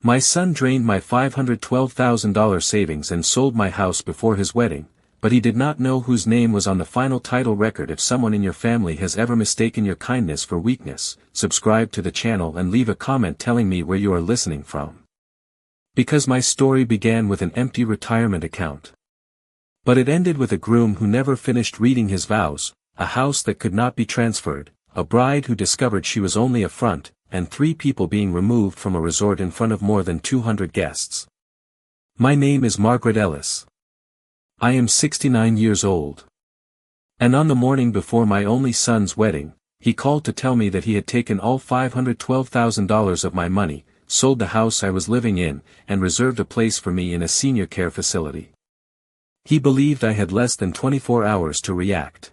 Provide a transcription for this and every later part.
My son drained my $512,000 savings and sold my house before his wedding, but he did not know whose name was on the final title record. If someone in your family has ever mistaken your kindness for weakness, subscribe to the channel and leave a comment telling me where you are listening from. Because my story began with an empty retirement account. But it ended with a groom who never finished reading his vows, a house that could not be transferred, a bride who discovered she was only a front, and 3 people being removed from a resort in front of more than 200 guests. My name is Margaret Ellis. I am 69 years old. And on the morning before my only son's wedding, he called to tell me that he had taken all $512,000 of my money, sold the house I was living in, and reserved a place for me in a senior care facility. He believed I had less than 24 hours to react.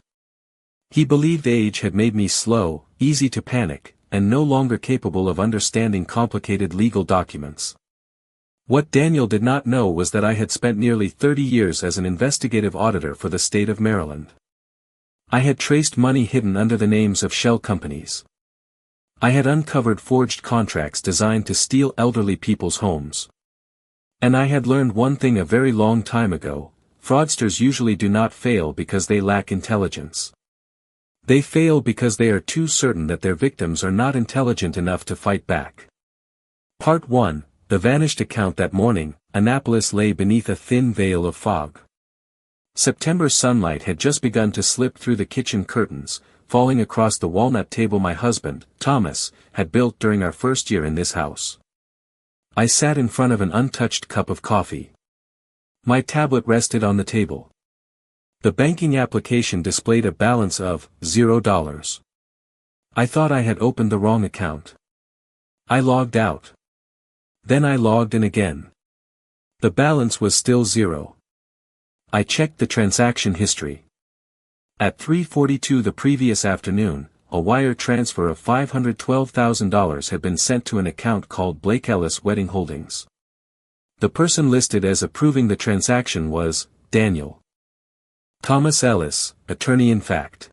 He believed age had made me slow, easy to panic, and no longer capable of understanding complicated legal documents. What Daniel did not know was that I had spent nearly 30 years as an investigative auditor for the state of Maryland. I had traced money hidden under the names of shell companies. I had uncovered forged contracts designed to steal elderly people's homes. And I had learned one thing a very long time ago: fraudsters usually do not fail because they lack intelligence. They fail because they are too certain that their victims are not intelligent enough to fight back. Part 1. The vanished account. That morning, Annapolis lay beneath a thin veil of fog. September sunlight had just begun to slip through the kitchen curtains, falling across the walnut table my husband, Thomas, had built during our first year in this house. I sat in front of an untouched cup of coffee. My tablet rested on the table. The banking application displayed a balance of $0. I thought I had opened the wrong account. I logged out. Then I logged in again. The balance was still 0. I checked the transaction history. At 3:42 the previous afternoon, a wire transfer of $512,000 had been sent to an account called Blake Ellis Wedding Holdings. The person listed as approving the transaction was Daniel Thomas Ellis, attorney in fact.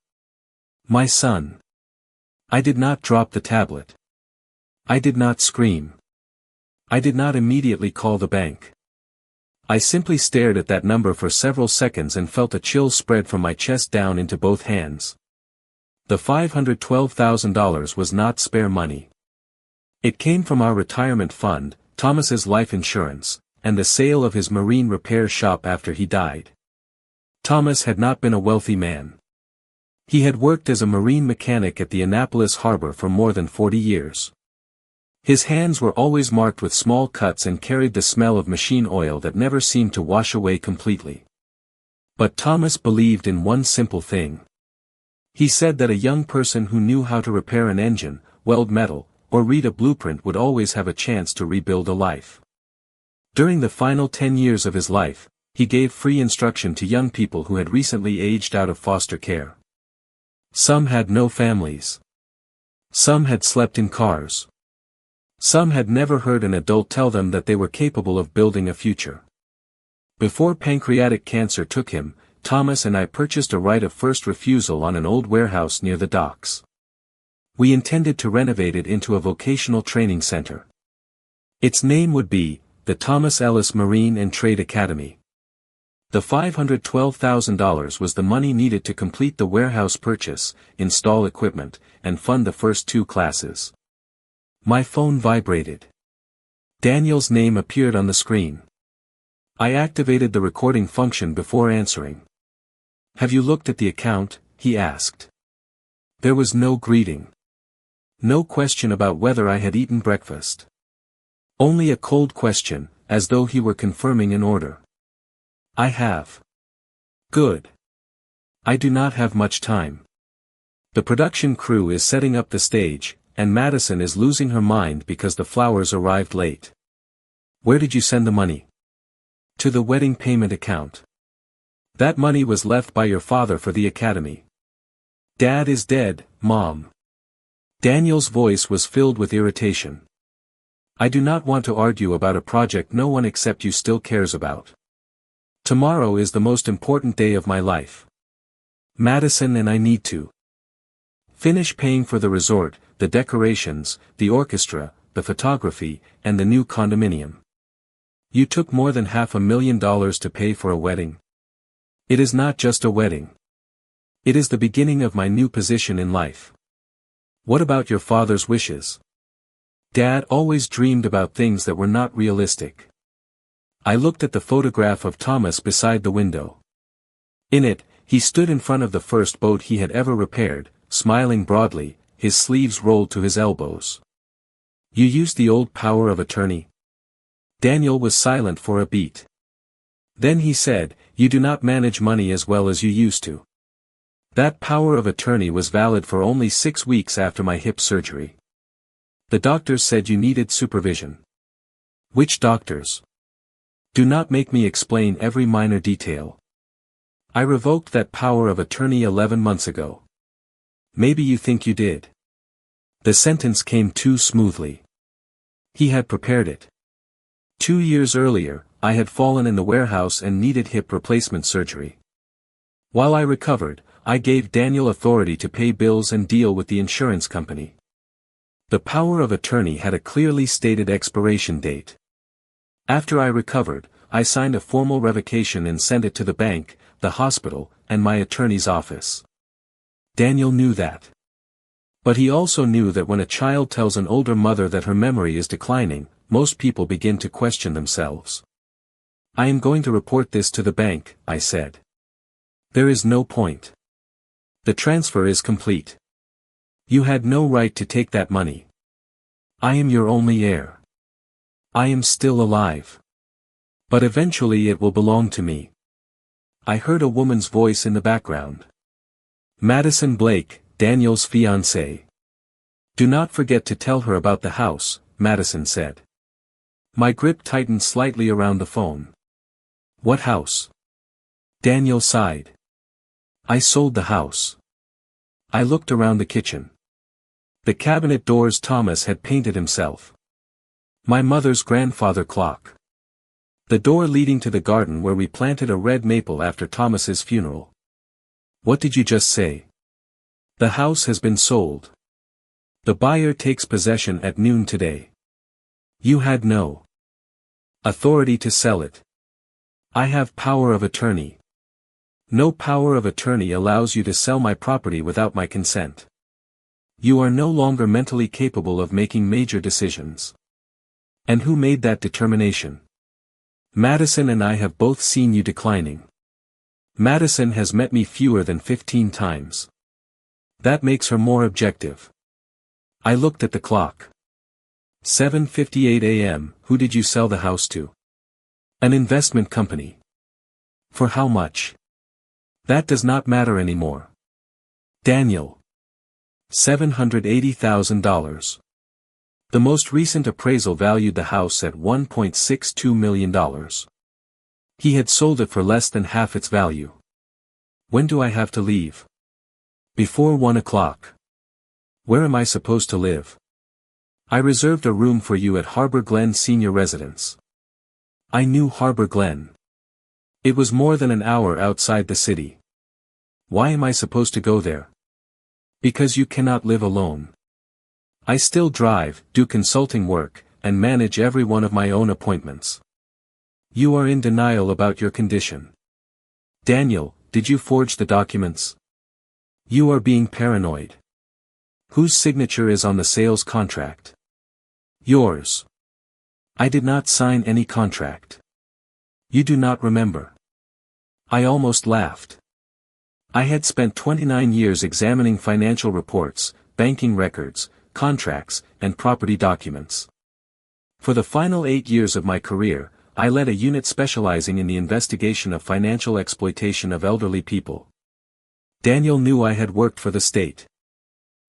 My son. I did not drop the tablet. I did not scream. I did not immediately call the bank. I simply stared at that number for several seconds and felt a chill spread from my chest down into both hands. The $512,000 was not spare money. It came from our retirement fund, Thomas's life insurance, and the sale of his marine repair shop after he died. Thomas had not been a wealthy man. He had worked as a marine mechanic at the Annapolis harbor for more than 40 years. His hands were always marked with small cuts and carried the smell of machine oil that never seemed to wash away completely. But Thomas believed in one simple thing. He said that a young person who knew how to repair an engine, weld metal, or read a blueprint would always have a chance to rebuild a life. During the final 10 years of his life, he gave free instruction to young people who had recently aged out of foster care. Some had no families. Some had slept in cars. Some had never heard an adult tell them that they were capable of building a future. Before pancreatic cancer took him, Thomas and I purchased a right of first refusal on an old warehouse near the docks. We intended to renovate it into a vocational training center. Its name would be the Thomas Ellis Marine and Trade Academy. The $512,000 was the money needed to complete the warehouse purchase, install equipment, and fund the first 2 classes. My phone vibrated. Daniel's name appeared on the screen. I activated the recording function before answering. "Have you looked at the account?" he asked. There was no greeting. No question about whether I had eaten breakfast. Only a cold question, as though he were confirming an order. "I have." "Good. I do not have much time. The production crew is setting up the stage, and Madison is losing her mind because the flowers arrived late." "Where did you send the money?" "To the wedding payment account. That money was left by your father for the academy." "Dad is dead, Mom." Daniel's voice was filled with irritation. "I do not want to argue about a project no one except you still cares about. Tomorrow is the most important day of my life. Madison and I need to finish paying for the resort, the decorations, the orchestra, the photography, and the new condominium. You took more than $500,000 to pay for a wedding. It is not just a wedding. It is the beginning of my new position in life. What about your father's wishes? Dad always dreamed about things that were not realistic. I looked at the photograph of Thomas beside the window. In it, he stood in front of the first boat he had ever repaired, smiling broadly, his sleeves rolled to his elbows. You used the old power of attorney? Daniel was silent for a beat. Then he said, "You do not manage money as well as you used to." That power of attorney was valid for only 6 weeks after my hip surgery. The doctors said you needed supervision. Which doctors? Do not make me explain every minor detail. I revoked that power of attorney 11 months ago. Maybe you think you did. The sentence came too smoothly. He had prepared it. 2 years earlier, I had fallen in the warehouse and needed hip replacement surgery. While I recovered, I gave Daniel authority to pay bills and deal with the insurance company. The power of attorney had a clearly stated expiration date. After I recovered, I signed a formal revocation and sent it to the bank, the hospital, and my attorney's office. Daniel knew that. But he also knew that when a child tells an older mother that her memory is declining, most people begin to question themselves. I am going to report this to the bank, I said. There is no point. The transfer is complete. You had no right to take that money. I am your only heir. I am still alive. But eventually it will belong to me. I heard a woman's voice in the background. Madison Blake, Daniel's fiancée. Do not forget to tell her about the house, Madison said. My grip tightened slightly around the phone. What house? Daniel sighed. I sold the house. I looked around the kitchen. The cabinet doors Thomas had painted himself. My mother's grandfather clock. The door leading to the garden where we planted a red maple after Thomas's funeral. What did you just say? The house has been sold. The buyer takes possession at noon today. You had no authority to sell it. I have power of attorney. No power of attorney allows you to sell my property without my consent. You are no longer mentally capable of making major decisions. And who made that determination? Madison and I have both seen you declining. Madison has met me fewer than 15 times. That makes her more objective. I looked at the clock. 7:58 a.m. Who did you sell the house to? An investment company. For how much? That does not matter anymore. Daniel. $780,000. The most recent appraisal valued the house at $1.62 million. He had sold it for less than half its value. When do I have to leave? Before 1 o'clock. Where am I supposed to live? I reserved a room for you at Harbor Glen Senior Residence. I knew Harbor Glen. It was more than an hour outside the city. Why am I supposed to go there? Because you cannot live alone. I still drive, do consulting work, and manage every one of my own appointments. You are in denial about your condition. Daniel, did you forge the documents? You are being paranoid. Whose signature is on the sales contract? Yours. I did not sign any contract. You do not remember. I almost laughed. I had spent 29 years examining financial reports, banking records, contracts, and property documents. For the final 8 years of my career, I led a unit specializing in the investigation of financial exploitation of elderly people. Daniel knew I had worked for the state.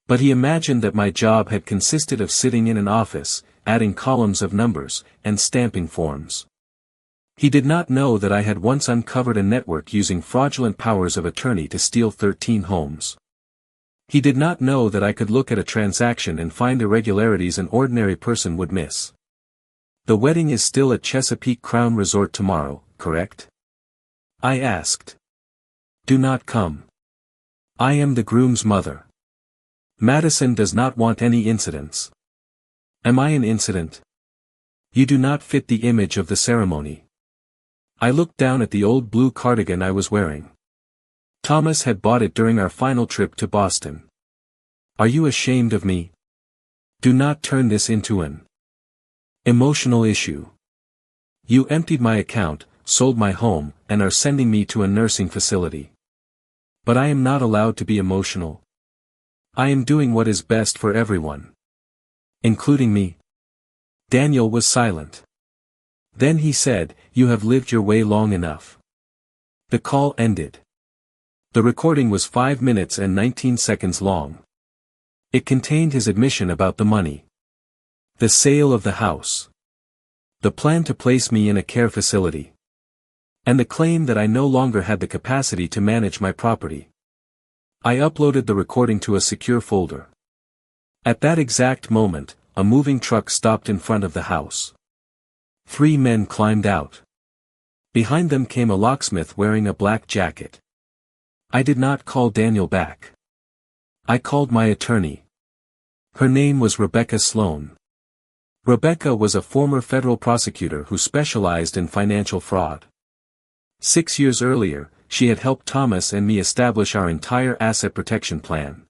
But he imagined that my job had consisted of sitting in an office, adding columns of numbers, and stamping forms. He did not know that I had once uncovered a network using fraudulent powers of attorney to steal 13 homes. He did not know that I could look at a transaction and find irregularities an ordinary person would miss. The wedding is still at Chesapeake Crown Resort tomorrow, correct? I asked. Do not come. I am the groom's mother. Madison does not want any incidents. Am I an incident? You do not fit the image of the ceremony. I looked down at the old blue cardigan I was wearing. Thomas had bought it during our final trip to Boston. Are you ashamed of me? Do not turn this into an emotional issue. You emptied my account, sold my home, and are sending me to a nursing facility. But I am not allowed to be emotional. I am doing what is best for everyone. Including me. Daniel was silent. Then he said, "You have lived your way long enough." The call ended. The recording was 5 minutes and 19 seconds long. It contained his admission about the money. The sale of the house. The plan to place me in a care facility. And the claim that I no longer had the capacity to manage my property. I uploaded the recording to a secure folder. At that exact moment, a moving truck stopped in front of the house. 3 men climbed out. Behind them came a locksmith wearing a black jacket. I did not call Daniel back. I called my attorney. Her name was Rebecca Sloan. Rebecca was a former federal prosecutor who specialized in financial fraud. 6 years earlier, she had helped Thomas and me establish our entire asset protection plan.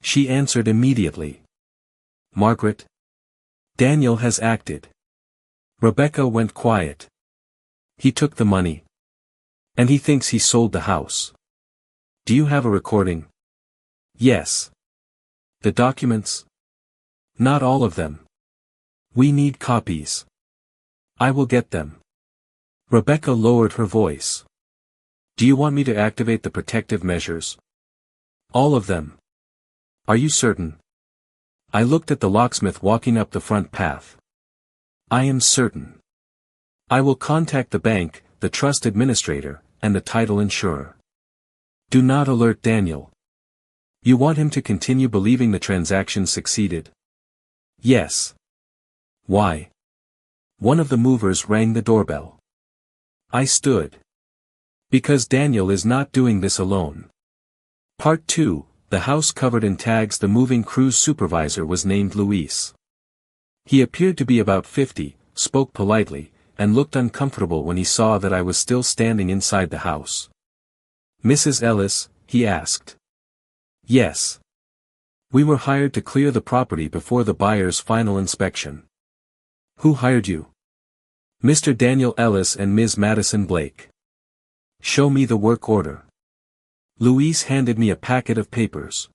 She answered immediately. "Margaret. Daniel has acted." Rebecca went quiet. "He took the money. And he thinks he sold the house. Do you have a recording?" "Yes." "The documents?" "Not all of them. We need copies." "I will get them." Rebecca lowered her voice. "Do you want me to activate the protective measures?" "All of them." "Are you certain?" I looked at the locksmith walking up the front path. "I am certain. I will contact the bank, the trust administrator, and the title insurer. Do not alert Daniel. You want him to continue believing the transaction succeeded?" "Yes." "Why?" One of the movers rang the doorbell. I stood. "Because Daniel is not doing this alone." Part 2, the house covered in tags. The moving crew's supervisor was named Luis. He appeared to be about 50, spoke politely, and looked uncomfortable when he saw that I was still standing inside the house. "Mrs. Ellis?" he asked. "Yes. We were hired to clear the property before the buyer's final inspection." "Who hired you?" "Mr. Daniel Ellis and Ms. Madison Blake." "Show me the work order." Luis handed me a packet of papers.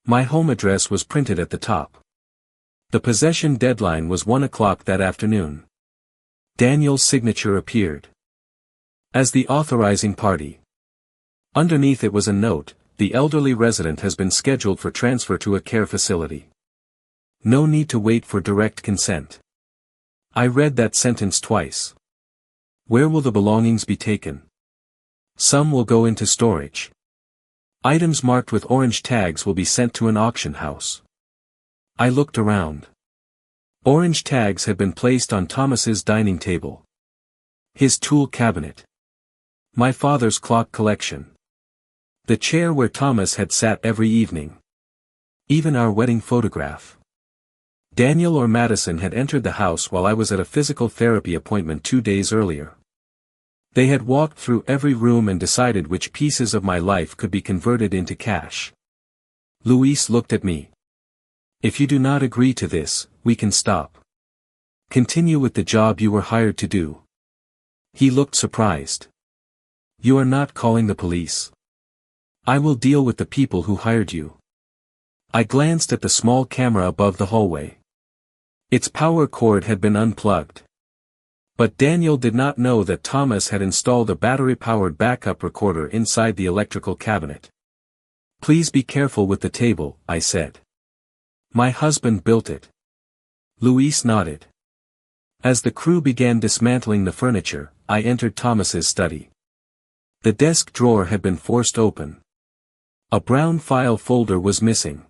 My home address was printed at the top. The possession deadline was 1 o'clock that afternoon. Daniel's signature appeared. As the authorizing party. Underneath it was a note: "The elderly resident has been scheduled for transfer to a care facility. No need to wait for direct consent." I read that sentence twice. "Where will the belongings be taken?" "Some will go into storage. Items marked with orange tags will be sent to an auction house." I looked around. Orange tags had been placed on Thomas's dining table. His tool cabinet. My father's clock collection. The chair where Thomas had sat every evening. Even our wedding photograph. Daniel or Madison had entered the house while I was at a physical therapy appointment 2 days earlier. They had walked through every room and decided which pieces of my life could be converted into cash. Luis looked at me. "If you do not agree to this, we can stop. Continue with the job you were hired to do." He looked surprised. "You are not calling the police?" "I will deal with the people who hired you." I glanced at the small camera above the hallway. Its power cord had been unplugged. But Daniel did not know that Thomas had installed a battery-powered backup recorder inside the electrical cabinet. "Please be careful with the table," I said. "My husband built it." Luis nodded. As the crew began dismantling the furniture, I entered Thomas's study. The desk drawer had been forced open. A brown file folder was missing.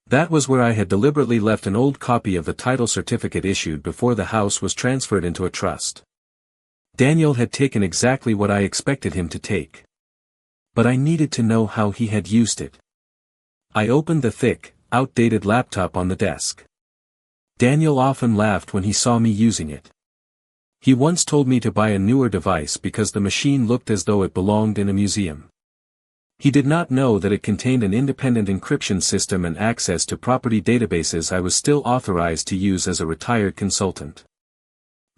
That was where I had deliberately left an old copy of the title certificate issued before the house was transferred into a trust. Daniel had taken exactly what I expected him to take. But I needed to know how he had used it. I opened the thick, outdated laptop on the desk. Daniel often laughed when he saw me using it. He once told me to buy a newer device because the machine looked as though it belonged in a museum. He did not know that it contained an independent encryption system and access to property databases I was still authorized to use as a retired consultant.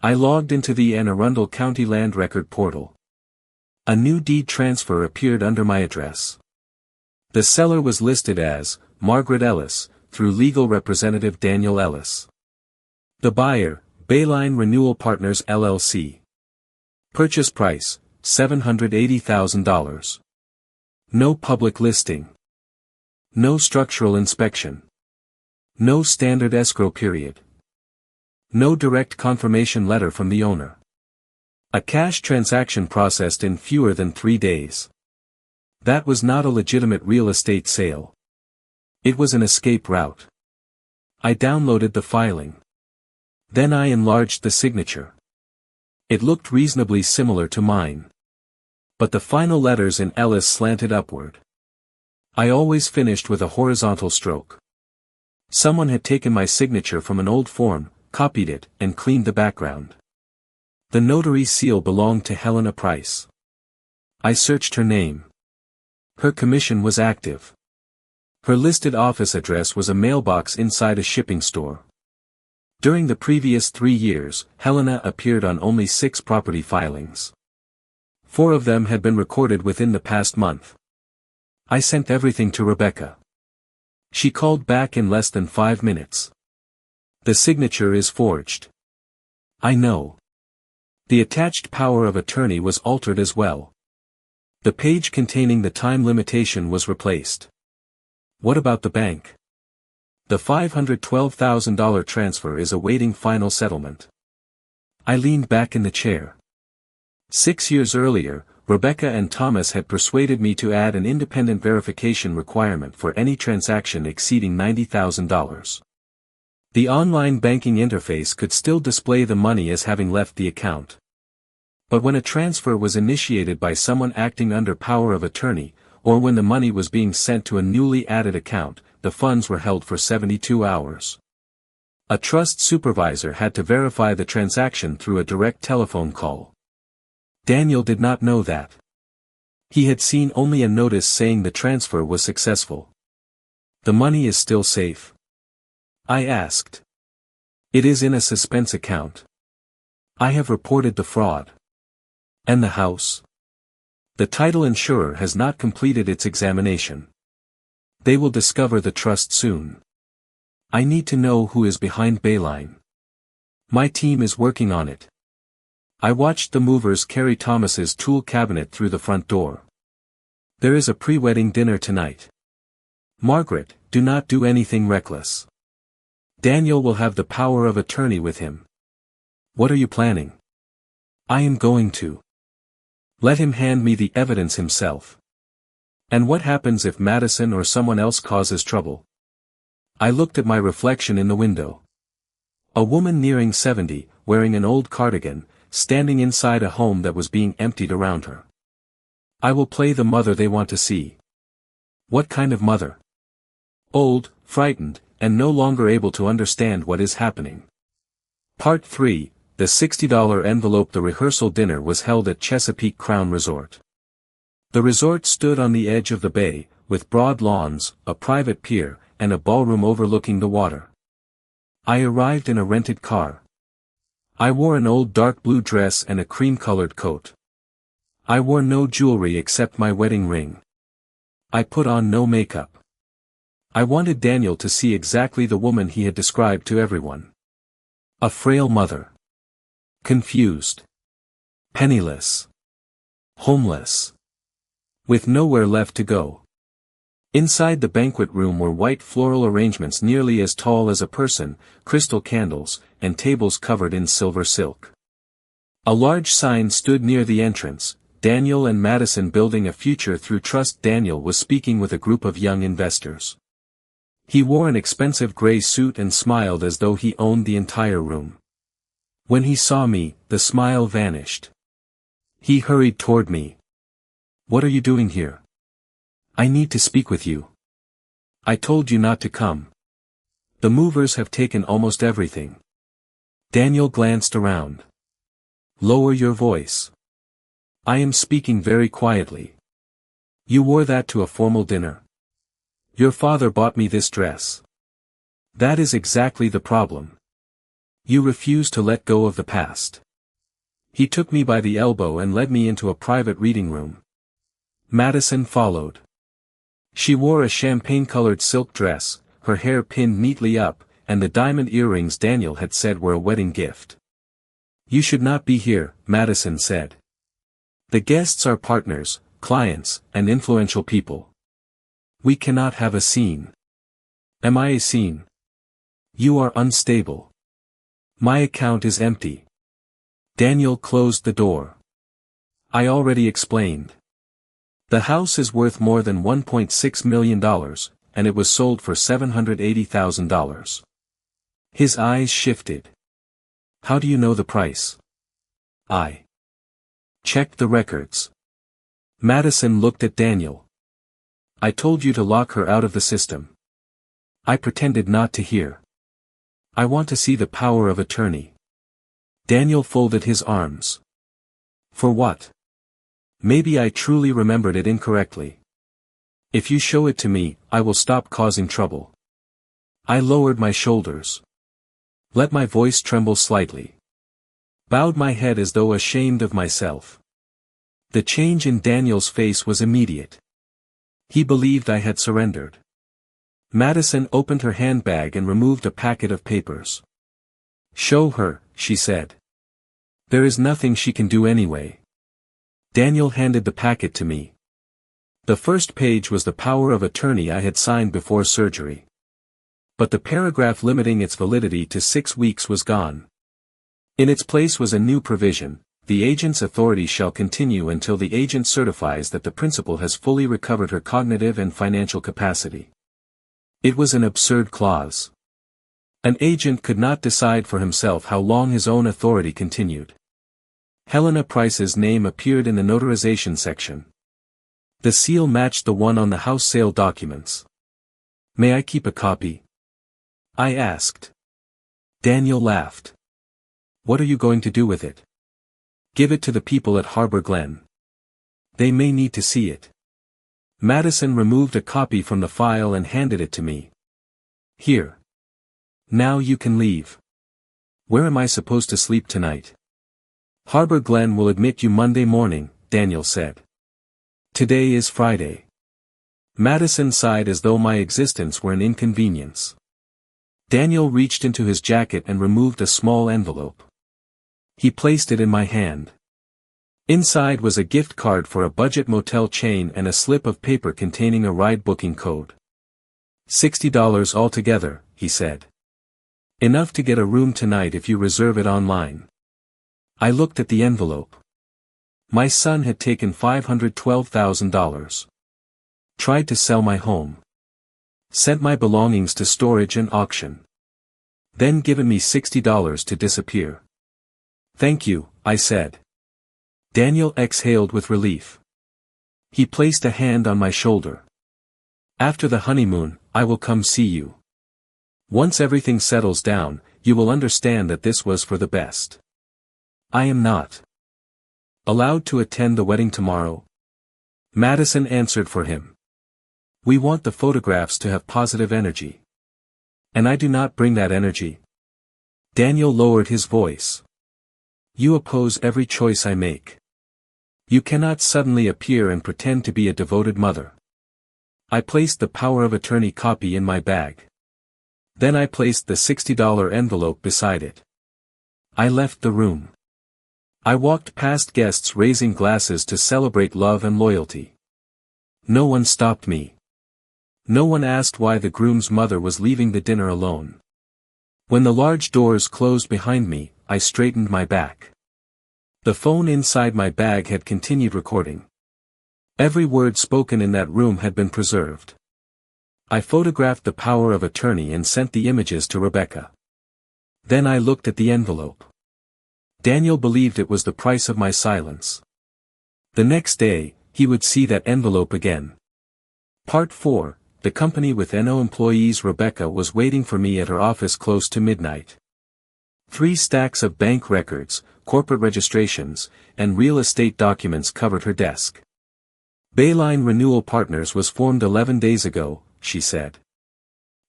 I logged into the Anne Arundel County Land Record portal. A new deed transfer appeared under my address. The seller was listed as Margaret Ellis, through legal representative Daniel Ellis. The buyer, Bayline Renewal Partners LLC. Purchase price, $780,000. No public listing. No structural inspection. No standard escrow period. No direct confirmation letter from the owner. A cash transaction processed in fewer than 3 days. That was not a legitimate real estate sale. It was an escape route. I downloaded the filing. Then I enlarged the signature. It looked reasonably similar to mine. But the final letters in Ellis slanted upward. I always finished with a horizontal stroke. Someone had taken my signature from an old form, copied it, and cleaned the background. The notary seal belonged to Helena Price. I searched her name. Her commission was active. Her listed office address was a mailbox inside a shipping store. During the previous 3 years, Helena appeared on only 6 property filings. 4 of them had been recorded within the past month. I sent everything to Rebecca. She called back in less than 5 minutes. The signature is forged. I know. The attached power of attorney was altered as well. The page containing the time limitation was replaced. What about the bank? The $512,000 transfer is awaiting final settlement. I leaned back in the chair. 6 years earlier, Rebecca and Thomas had persuaded me to add an independent verification requirement for any transaction exceeding $90,000. The online banking interface could still display the money as having left the account. But when a transfer was initiated by someone acting under power of attorney, or when the money was being sent to a newly added account, the funds were held for 72 hours. A trust supervisor had to verify the transaction through a direct telephone call. Daniel did not know that. He had seen only a notice saying the transfer was successful. The money is still safe? I asked. It is in a suspense account. I have reported the fraud. And the house? The title insurer has not completed its examination. They will discover the trust soon. I need to know who is behind Bayline. My team is working on it. I watched the movers carry Thomas's tool cabinet through the front door. There is a pre-wedding dinner tonight. Margaret, do not do anything reckless. Daniel will have the power of attorney with him. What are you planning? I am going to. Let him hand me the evidence himself. And what happens if Madison or someone else causes trouble? I looked at my reflection in the window. A woman nearing 70, wearing an old cardigan, standing inside a home that was being emptied around her. I will play the mother they want to see. What kind of mother? Old, frightened, and no longer able to understand what is happening. Part 3, the $60 envelope. The rehearsal dinner was held at Chesapeake Crown Resort. The resort stood on the edge of the bay, with broad lawns, a private pier, and a ballroom overlooking the water. I arrived in a rented car. I wore an old dark blue dress and a cream-colored coat. I wore no jewelry except my wedding ring. I put on no makeup. I wanted Daniel to see exactly the woman he had described to everyone. A frail mother. Confused. Penniless. Homeless. With nowhere left to go. Inside the banquet room were white floral arrangements nearly as tall as a person, crystal candles, and tables covered in silver silk. A large sign stood near the entrance, Daniel and Madison building a future through trust. Daniel was speaking with a group of young investors. He wore an expensive gray suit and smiled as though he owned the entire room. When he saw me, the smile vanished. He hurried toward me. What are you doing here? I need to speak with you. I told you not to come. The movers have taken almost everything. Daniel glanced around. Lower your voice. I am speaking very quietly. You wore that to a formal dinner. Your father bought me this dress. That is exactly the problem. You refuse to let go of the past. He took me by the elbow and led me into a private reading room. Madison followed. She wore a champagne-colored silk dress, her hair pinned neatly up, and the diamond earrings Daniel had said were a wedding gift. You should not be here, Madison said. The guests are partners, clients, and influential people. We cannot have a scene. Am I a scene? You are unstable. My account is empty. Daniel closed the door. I already explained. The house is worth more than $1.6 million, and it was sold for $780,000. His eyes shifted. How do you know the price? I checked the records. Madison looked at Daniel. I told you to lock her out of the system. I pretended not to hear. I want to see the power of attorney. Daniel folded his arms. For what? Maybe I truly remembered it incorrectly. If you show it to me, I will stop causing trouble. I lowered my shoulders. Let my voice tremble slightly. Bowed my head as though ashamed of myself. The change in Daniel's face was immediate. He believed I had surrendered. Madison opened her handbag and removed a packet of papers. Show her, she said. There is nothing she can do anyway. Daniel handed the packet to me. The first page was the power of attorney I had signed before surgery. But the paragraph limiting its validity to 6 weeks was gone. In its place was a new provision: the agent's authority shall continue until the agent certifies that the principal has fully recovered her cognitive and financial capacity. It was an absurd clause. An agent could not decide for himself how long his own authority continued. Helena Price's name appeared in the notarization section. The seal matched the one on the house sale documents. May I keep a copy? I asked. Daniel laughed. What are you going to do with it? Give it to the people at Harbor Glen. They may need to see it. Madison removed a copy from the file and handed it to me. Here. Now you can leave. Where am I supposed to sleep tonight? Harbor Glen will admit you Monday morning, Daniel said. Today is Friday. Madison sighed as though my existence were an inconvenience. Daniel reached into his jacket and removed a small envelope. He placed it in my hand. Inside was a gift card for a budget motel chain and a slip of paper containing a ride booking code. $60 altogether, he said. Enough to get a room tonight if you reserve it online. I looked at the envelope. My son had taken $512,000. Tried to sell my home. Sent my belongings to storage and auction. Then given me $60 to disappear. Thank you, I said. Daniel exhaled with relief. He placed a hand on my shoulder. After the honeymoon, I will come see you. Once everything settles down, you will understand that this was for the best. I am not allowed to attend the wedding tomorrow. Madison answered for him. We want the photographs to have positive energy. And I do not bring that energy. Daniel lowered his voice. You oppose every choice I make. You cannot suddenly appear and pretend to be a devoted mother. I placed the power of attorney copy in my bag. Then I placed the $60 envelope beside it. I left the room. I walked past guests raising glasses to celebrate love and loyalty. No one stopped me. No one asked why the groom's mother was leaving the dinner alone. When the large doors closed behind me, I straightened my back. The phone inside my bag had continued recording. Every word spoken in that room had been preserved. I photographed the power of attorney and sent the images to Rebecca. Then I looked at the envelope. Daniel believed it was the price of my silence. The next day, he would see that envelope again. Part 4, the company with no employees. Rebecca was waiting for me at her office close to midnight. 3 stacks of bank records, corporate registrations, and real estate documents covered her desk. Bayline Renewal Partners was formed 11 days ago, she said.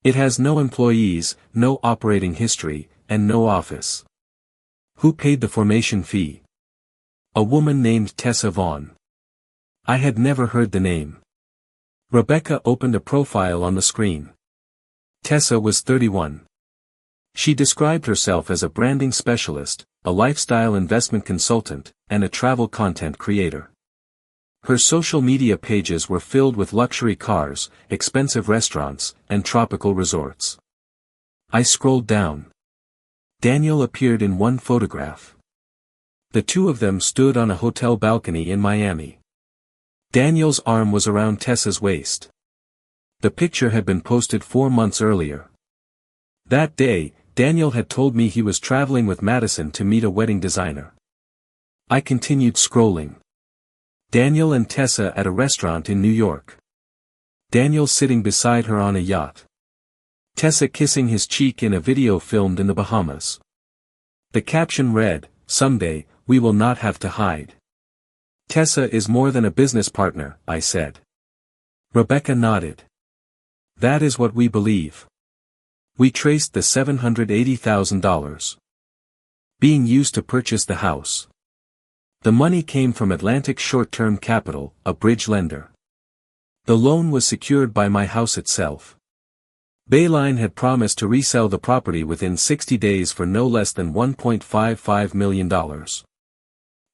It has no employees, no operating history, and no office. Who paid the formation fee? A woman named Tessa Vaughn. I had never heard the name. Rebecca opened a profile on the screen. Tessa was 31. She described herself as a branding specialist, a lifestyle investment consultant, and a travel content creator. Her social media pages were filled with luxury cars, expensive restaurants, and tropical resorts. I scrolled down. Daniel appeared in one photograph. The two of them stood on a hotel balcony in Miami. Daniel's arm was around Tessa's waist. The picture had been posted 4 months earlier. That day, Daniel had told me he was traveling with Madison to meet a wedding designer. I continued scrolling. Daniel and Tessa at a restaurant in New York. Daniel sitting beside her on a yacht. Tessa kissing his cheek in a video filmed in the Bahamas. The caption read, "Someday, we will not have to hide." Tessa is more than a business partner, I said. Rebecca nodded. That is what we believe. We traced the $780,000 being used to purchase the house. The money came from Atlantic Short-Term Capital, a bridge lender. The loan was secured by my house itself. Bayline had promised to resell the property within 60 days for no less than $1.55 million.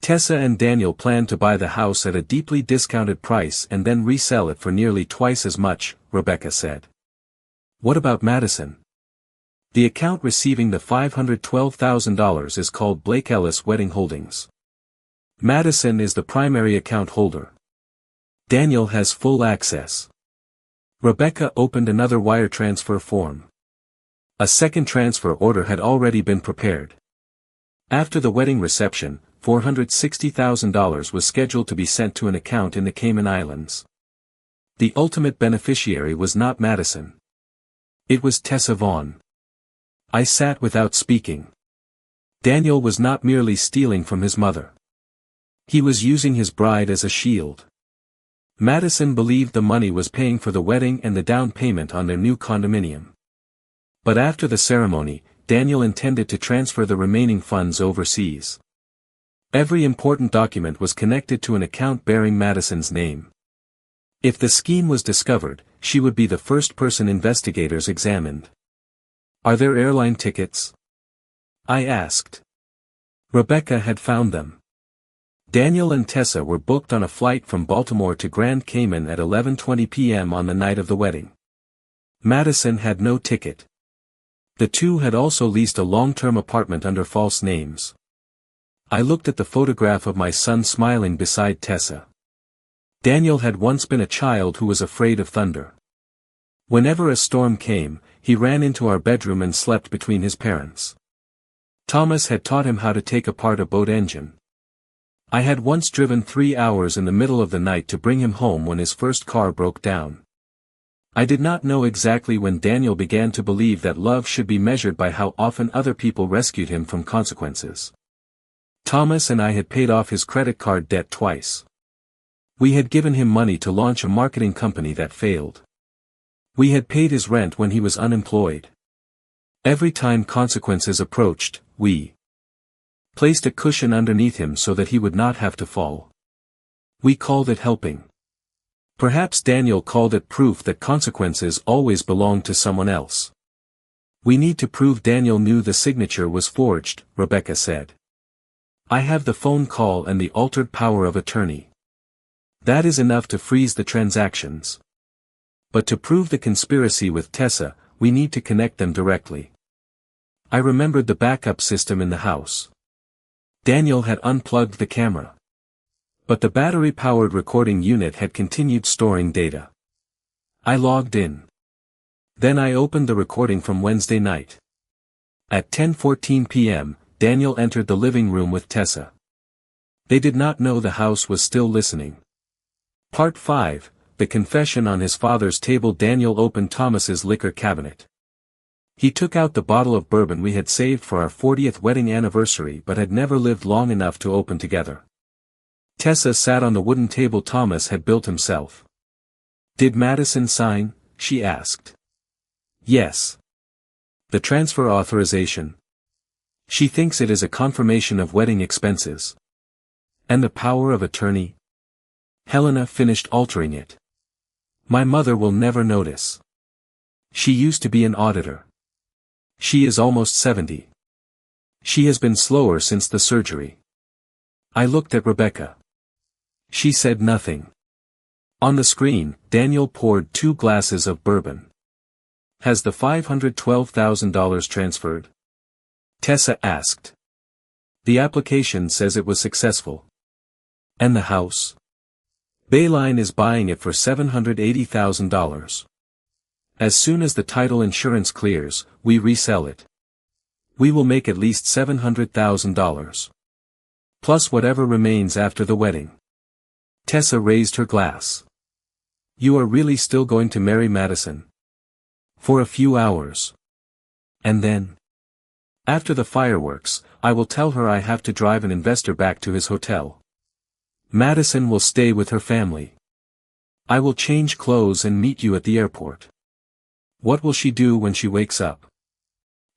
Tessa and Daniel planned to buy the house at a deeply discounted price and then resell it for nearly twice as much, Rebecca said. What about Madison? The account receiving the $512,000 is called Blake Ellis Wedding Holdings. Madison is the primary account holder. Daniel has full access. Rebecca opened another wire transfer form. A second transfer order had already been prepared. After the wedding reception, $460,000 was scheduled to be sent to an account in the Cayman Islands. The ultimate beneficiary was not Madison. It was Tessa Vaughn. I sat without speaking. Daniel was not merely stealing from his mother. He was using his bride as a shield. Madison believed the money was paying for the wedding and the down payment on their new condominium. But after the ceremony, Daniel intended to transfer the remaining funds overseas. Every important document was connected to an account bearing Madison's name. If the scheme was discovered, she would be the first person investigators examined. Are there airline tickets? I asked. Rebecca had found them. Daniel and Tessa were booked on a flight from Baltimore to Grand Cayman at 11:20 p.m. on the night of the wedding. Madison had no ticket. The two had also leased a long-term apartment under false names. I looked at the photograph of my son smiling beside Tessa. Daniel had once been a child who was afraid of thunder. Whenever a storm came, he ran into our bedroom and slept between his parents. Thomas had taught him how to take apart a boat engine. I had once driven 3 hours in the middle of the night to bring him home when his first car broke down. I did not know exactly when Daniel began to believe that love should be measured by how often other people rescued him from consequences. Thomas and I had paid off his credit card debt twice. We had given him money to launch a marketing company that failed. We had paid his rent when he was unemployed. Every time consequences approached, we placed a cushion underneath him so that he would not have to fall. We called it helping. Perhaps Daniel called it proof that consequences always belong to someone else. We need to prove Daniel knew the signature was forged, Rebecca said. I have the phone call and the altered power of attorney. That is enough to freeze the transactions. But to prove the conspiracy with Tessa, we need to connect them directly. I remembered the backup system in the house. Daniel had unplugged the camera. But the battery-powered recording unit had continued storing data. I logged in. Then I opened the recording from Wednesday night. At 10:14 p.m., Daniel entered the living room with Tessa. They did not know the house was still listening. Part 5, the confession on his father's table. Daniel opened Thomas's liquor cabinet. He took out the bottle of bourbon we had saved for our 40th wedding anniversary but had never lived long enough to open together. Tessa sat on the wooden table Thomas had built himself. "Did Madison sign?" she asked. "Yes. The transfer authorization. She thinks it is a confirmation of wedding expenses. And the power of attorney? Helena finished altering it. My mother will never notice. She used to be an auditor. She is almost 70. She has been slower since the surgery." I looked at Rebecca. She said nothing. On the screen, Daniel poured 2 glasses of bourbon. "Has the $512,000 transferred?" Tessa asked. "The application says it was successful." "And the house?" "Bayline is buying it for $780,000. As soon as the title insurance clears, we resell it. We will make at least $700,000. Plus whatever remains after the wedding." Tessa raised her glass. "You are really still going to marry Madison?" "For a few hours. And then? After the fireworks, I will tell her I have to drive an investor back to his hotel. Madison will stay with her family. I will change clothes and meet you at the airport. What will she do when she wakes up?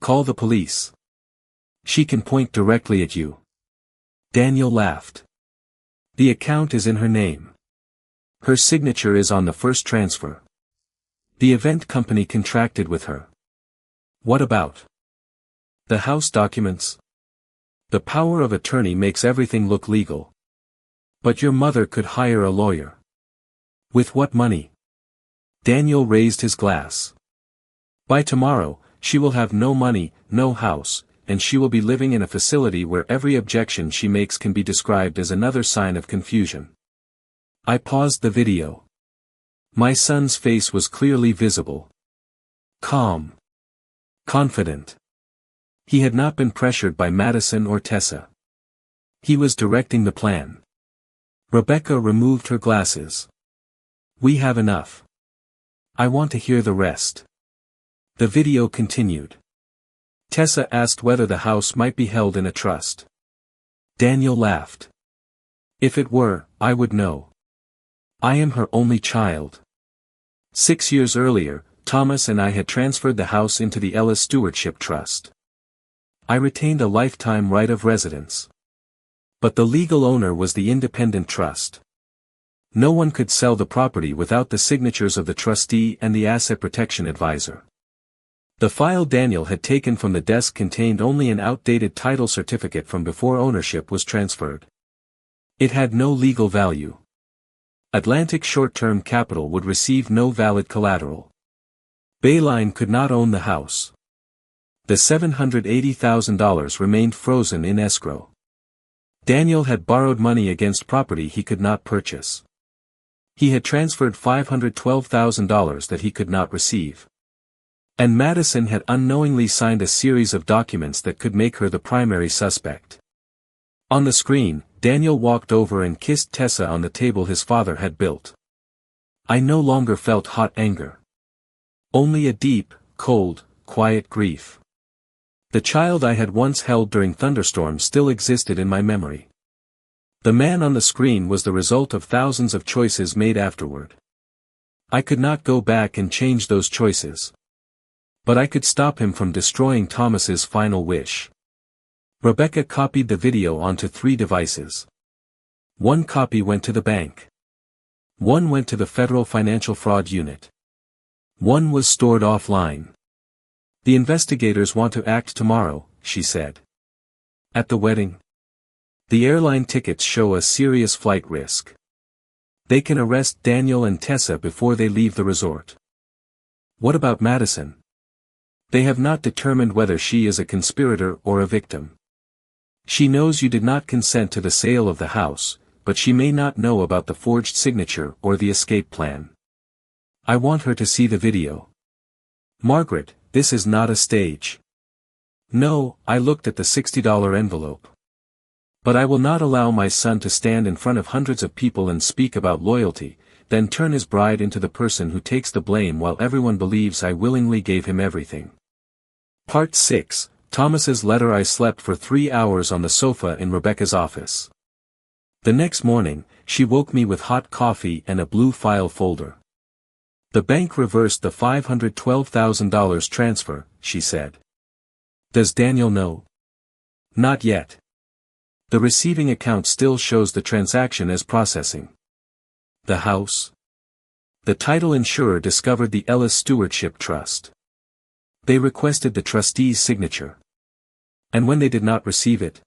Call the police. She can point directly at you." Daniel laughed. "The account is in her name. Her signature is on the first transfer. The event company contracted with her." "What about the house documents?" "The power of attorney makes everything look legal. But your mother could hire a lawyer." "With what money?" Daniel raised his glass. "By tomorrow, she will have no money, no house, and she will be living in a facility where every objection she makes can be described as another sign of confusion." I paused the video. My son's face was clearly visible. Calm. Confident. He had not been pressured by Madison or Tessa. He was directing the plan. Rebecca removed her glasses. "We have enough. I want to hear the rest." The video continued. Tessa asked whether the house might be held in a trust. Daniel laughed. "If it were, I would know. I am her only child. 6 years earlier, Thomas and I had transferred the house into the Ellis Stewardship Trust. I retained a lifetime right of residence. But the legal owner was the independent trust. No one could sell the property without the signatures of the trustee and the asset protection advisor. The file Daniel had taken from the desk contained only an outdated title certificate from before ownership was transferred. It had no legal value. Atlantic Short-Term Capital would receive no valid collateral. Bayline could not own the house. The $780,000 remained frozen in escrow. Daniel had borrowed money against property he could not purchase. He had transferred $512,000 that he could not receive. And Madison had unknowingly signed a series of documents that could make her the primary suspect. On the screen, Daniel walked over and kissed Tessa on the table his father had built. I no longer felt hot anger. Only a deep, cold, quiet grief. The child I had once held during thunderstorms still existed in my memory. The man on the screen was the result of thousands of choices made afterward. I could not go back and change those choices. But I could stop him from destroying Thomas's final wish. Rebecca copied the video onto 3 devices. 1 copy went to the bank. 1 went to the Federal Financial Fraud Unit. 1 was stored offline. The investigators want to act tomorrow, she said. At the wedding? The airline tickets show a serious flight risk. They can arrest Daniel and Tessa before they leave the resort. What about Madison? They have not determined whether she is a conspirator or a victim. She knows you did not consent to the sale of the house, but she may not know about the forged signature or the escape plan. I want her to see the video. Margaret, this is not a stage. No, I looked at the $60 envelope. But I will not allow my son to stand in front of hundreds of people and speak about loyalty, then turn his bride into the person who takes the blame while everyone believes I willingly gave him everything. Part 6, Thomas's letter. I slept for 3 hours on the sofa in Rebecca's office. The next morning, she woke me with hot coffee and a blue file folder. The bank reversed the $512,000 transfer, she said. Does Daniel know? Not yet. The receiving account still shows the transaction as processing. The house? The title insurer discovered the Ellis Stewardship Trust. They requested the trustee's signature. And when they did not receive it,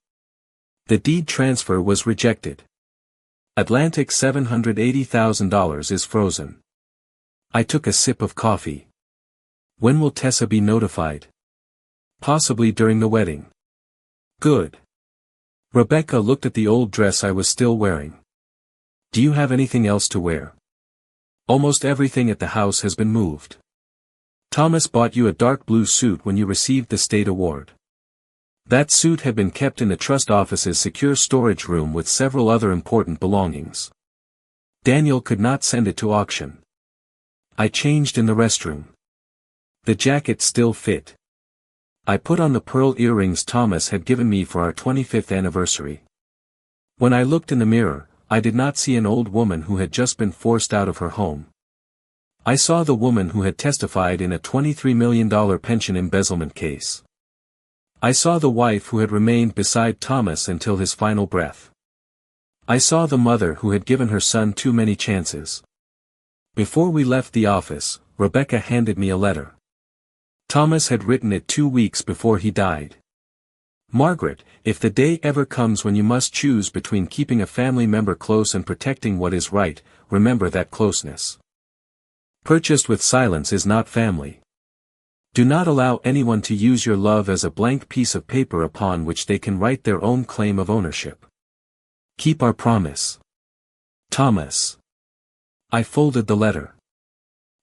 the deed transfer was rejected. Atlantic $780,000 is frozen. I took a sip of coffee. When will Tessa be notified? Possibly during the wedding. Good. Rebecca looked at the old dress I was still wearing. Do you have anything else to wear? Almost everything at the house has been moved. Thomas bought you a dark blue suit when you received the state award. That suit had been kept in the trust office's secure storage room with several other important belongings. Daniel could not send it to auction. I changed in the restroom. The jacket still fit. I put on the pearl earrings Thomas had given me for our 25th anniversary. When I looked in the mirror, I did not see an old woman who had just been forced out of her home. I saw the woman who had testified in a $23 million pension embezzlement case. I saw the wife who had remained beside Thomas until his final breath. I saw the mother who had given her son too many chances. Before we left the office, Rebecca handed me a letter. Thomas had written it 2 weeks before he died. Margaret, if the day ever comes when you must choose between keeping a family member close and protecting what is right, remember that closeness purchased with silence is not family. Do not allow anyone to use your love as a blank piece of paper upon which they can write their own claim of ownership. Keep our promise. Thomas. I folded the letter.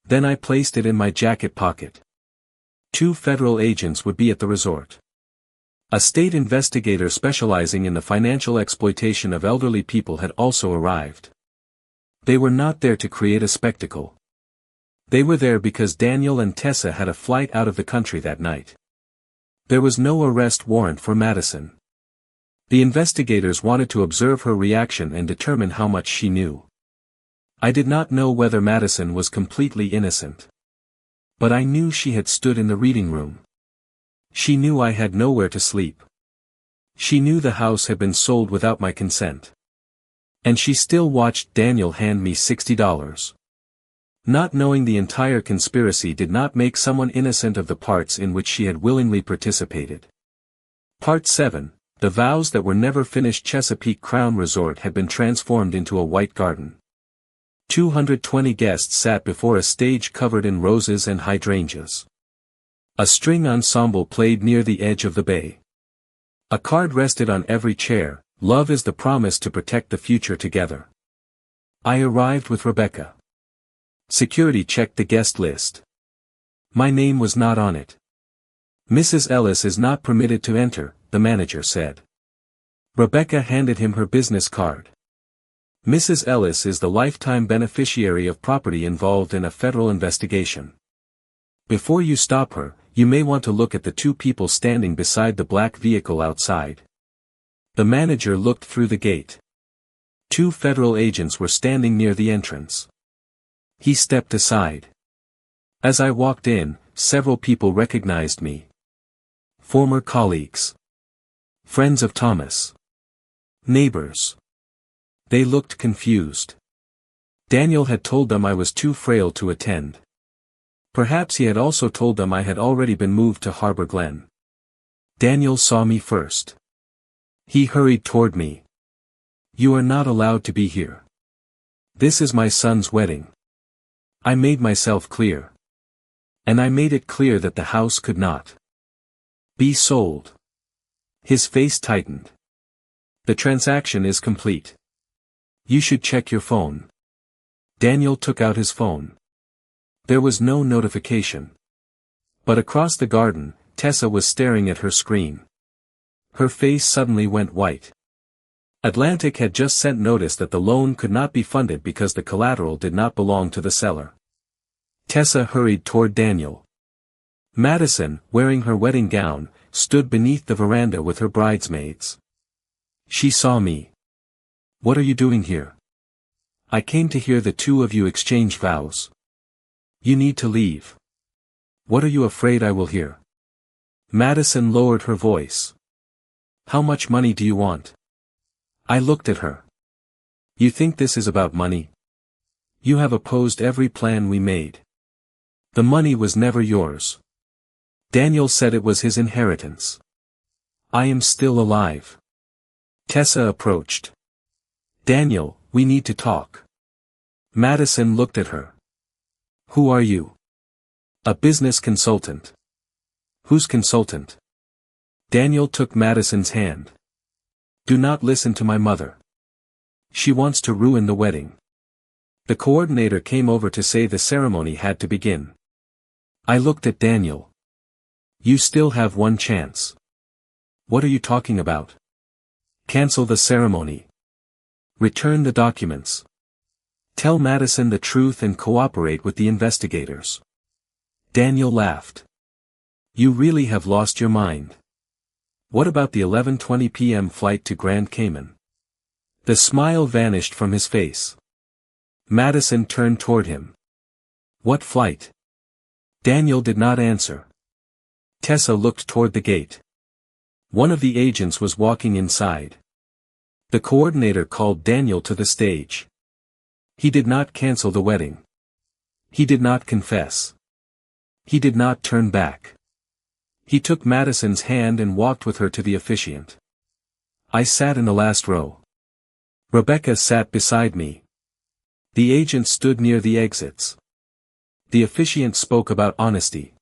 Then I placed it in my jacket pocket. 2 federal agents would be at the resort. A state investigator specializing in the financial exploitation of elderly people had also arrived. They were not there to create a spectacle. They were there because Daniel and Tessa had a flight out of the country that night. There was no arrest warrant for Madison. The investigators wanted to observe her reaction and determine how much she knew. I did not know whether Madison was completely innocent. But I knew she had stood in the reading room. She knew I had nowhere to sleep. She knew the house had been sold without my consent. And she still watched Daniel hand me $60. Not knowing the entire conspiracy did not make someone innocent of the parts in which she had willingly participated. Part 7, the vows that were never finished. Chesapeake Crown Resort had been transformed into a white garden. 220 guests sat before a stage covered in roses and hydrangeas. A string ensemble played near the edge of the bay. A card rested on every chair, love is the promise to protect the future together. I arrived with Rebecca. Security checked the guest list. My name was not on it. Mrs. Ellis is not permitted to enter, the manager said. Rebecca handed him her business card. Mrs. Ellis is the lifetime beneficiary of property involved in a federal investigation. Before you stop her, you may want to look at the 2 people standing beside the black vehicle outside. The manager looked through the gate. 2 federal agents were standing near the entrance. He stepped aside. As I walked in, several people recognized me. Former colleagues. Friends of Thomas. Neighbors. They looked confused. Daniel had told them I was too frail to attend. Perhaps he had also told them I had already been moved to Harbor Glen. Daniel saw me first. He hurried toward me. You are not allowed to be here. This is my son's wedding. I made myself clear. And I made it clear that the house could not be sold. His face tightened. The transaction is complete. You should check your phone. Daniel took out his phone. There was no notification. But across the garden, Tessa was staring at her screen. Her face suddenly went white. Atlantic had just sent notice that the loan could not be funded because the collateral did not belong to the seller. Tessa hurried toward Daniel. Madison, wearing her wedding gown, stood beneath the veranda with her bridesmaids. She saw me. "What are you doing here?" "I came to hear the two of you exchange vows." "You need to leave." "What are you afraid I will hear?" Madison lowered her voice. "How much money do you want?" I looked at her. "You think this is about money? You have opposed every plan we made. The money was never yours. Daniel said it was his inheritance. I am still alive." Tessa approached. "Daniel, we need to talk." Madison looked at her. "Who are you?" "A business consultant." "Whose consultant?" Daniel took Madison's hand. "Do not listen to my mother. She wants to ruin the wedding." The coordinator came over to say the ceremony had to begin. I looked at Daniel. "You still have one chance." "What are you talking about?" "Cancel the ceremony. Return the documents. Tell Madison the truth and cooperate with the investigators." Daniel laughed. "You really have lost your mind. What about the 11:20 p.m. flight to Grand Cayman?" The smile vanished from his face. Madison turned toward him. "What flight?" Daniel did not answer. Tessa looked toward the gate. One of the agents was walking inside. The coordinator called Daniel to the stage. He did not cancel the wedding. He did not confess. He did not turn back. He took Madison's hand and walked with her to the officiant. I sat in the last row. Rebecca sat beside me. The agent stood near the exits. The officiant spoke about honesty.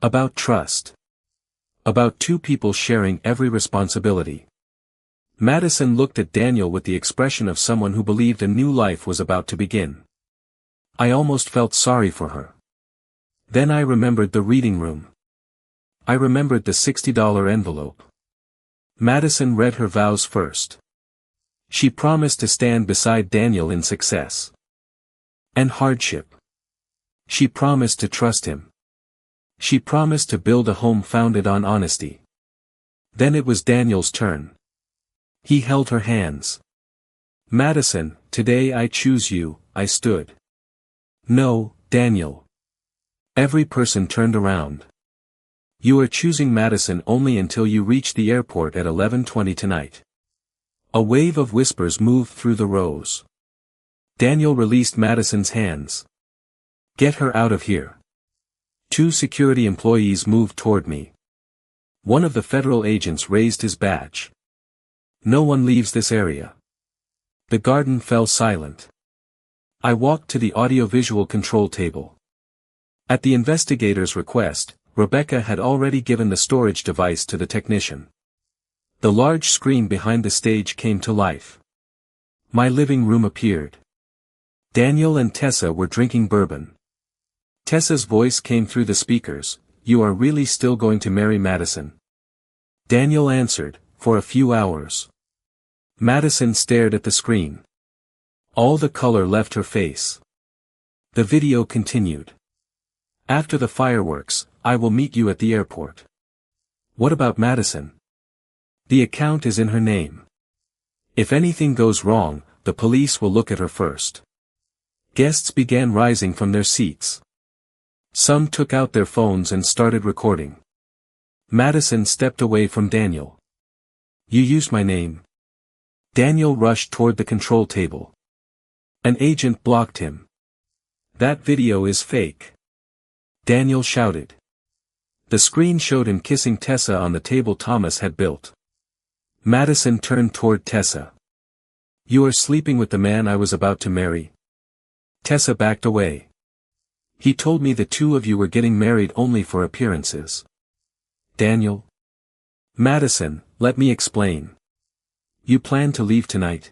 About trust. About two people sharing every responsibility. Madison looked at Daniel with the expression of someone who believed a new life was about to begin. I almost felt sorry for her. Then I remembered the reading room. I remembered the $60 envelope. Madison read her vows first. She promised to stand beside Daniel in success and hardship. She promised to trust him. She promised to build a home founded on honesty. Then it was Daniel's turn. He held her hands. "Madison, today I choose you," I stood. "No, Daniel." Every person turned around. "You are choosing Madison only until you reach the airport at 11:20 tonight." A wave of whispers moved through the rows. Daniel released Madison's hands. "Get her out of here." Two security employees moved toward me. One of the federal agents raised his badge. "No one leaves this area." The garden fell silent. I walked to the audiovisual control table. At the investigator's request, Rebecca had already given the storage device to the technician. The large screen behind the stage came to life. My living room appeared. Daniel and Tessa were drinking bourbon. Tessa's voice came through the speakers, "You are really still going to marry Madison?" Daniel answered, "For a few hours." Madison stared at the screen. All the color left her face. The video continued. "After the fireworks, I will meet you at the airport." "What about Madison?" "The account is in her name. If anything goes wrong, the police will look at her first." Guests began rising from their seats. Some took out their phones and started recording. Madison stepped away from Daniel. "You used my name." Daniel rushed toward the control table. An agent blocked him. "That video is fake." Daniel shouted. The screen showed him kissing Tessa on the table Thomas had built. Madison turned toward Tessa. "You are sleeping with the man I was about to marry." Tessa backed away. "He told me the two of you were getting married only for appearances." "Daniel?" "Madison, let me explain. You plan to leave tonight?"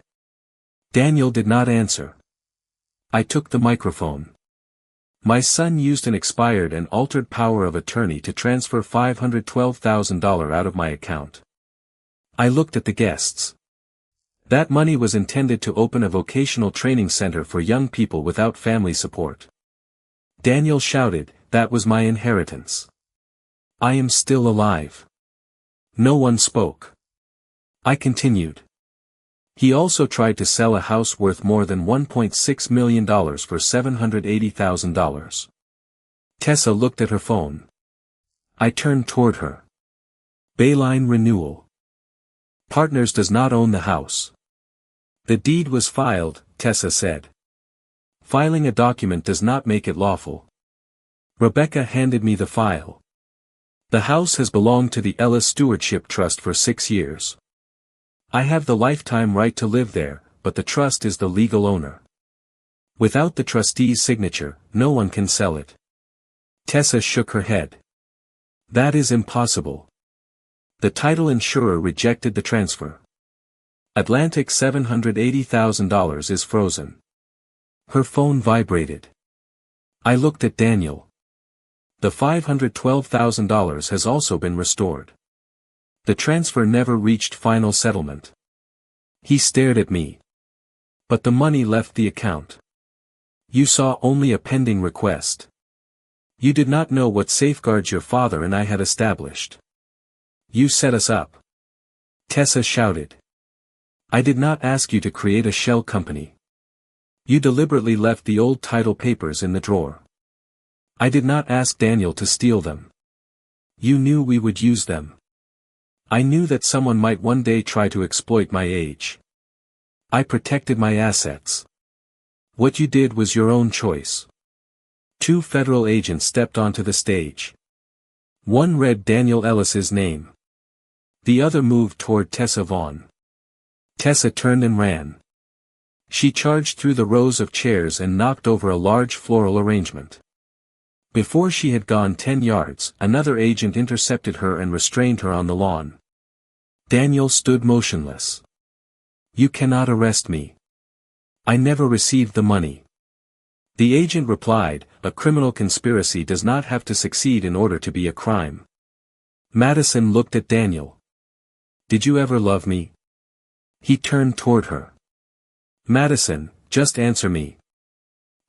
Daniel did not answer. I took the microphone. "My son used an expired and altered power of attorney to transfer $512,000 out of my account." I looked at the guests. That money was intended to open a vocational training center for young people without family support. Daniel shouted, "That was my inheritance. I am still alive." No one spoke. I continued. He also tried to sell a house worth more than $1.6 million for $780,000. Tessa looked at her phone. I turned toward her. Bayline renewal. Partners does not own the house. The deed was filed, Tessa said. Filing a document does not make it lawful. Rebecca handed me the file. The house has belonged to the Ellis Stewardship Trust for 6 years. I have the lifetime right to live there, but the trust is the legal owner. Without the trustee's signature, no one can sell it. Tessa shook her head. That is impossible. The title insurer rejected the transfer. Atlantic $780,000 is frozen. Her phone vibrated. I looked at Daniel. The $512,000 has also been restored. The transfer never reached final settlement. He stared at me. But the money left the account. You saw only a pending request. You did not know what safeguards your father and I had established. You set us up. Tessa shouted. I did not ask you to create a shell company. You deliberately left the old title papers in the drawer. I did not ask Daniel to steal them. You knew we would use them. I knew that someone might one day try to exploit my age. I protected my assets. What you did was your own choice. 2 federal agents stepped onto the stage. One read Daniel Ellis's name. The other moved toward Tessa Vaughn. Tessa turned and ran. She charged through the rows of chairs and knocked over a large floral arrangement. Before she had gone 10 yards, another agent intercepted her and restrained her on the lawn. Daniel stood motionless. You cannot arrest me. I never received the money. The agent replied, a criminal conspiracy does not have to succeed in order to be a crime. Madison looked at Daniel. Did you ever love me? He turned toward her. Madison, just answer me.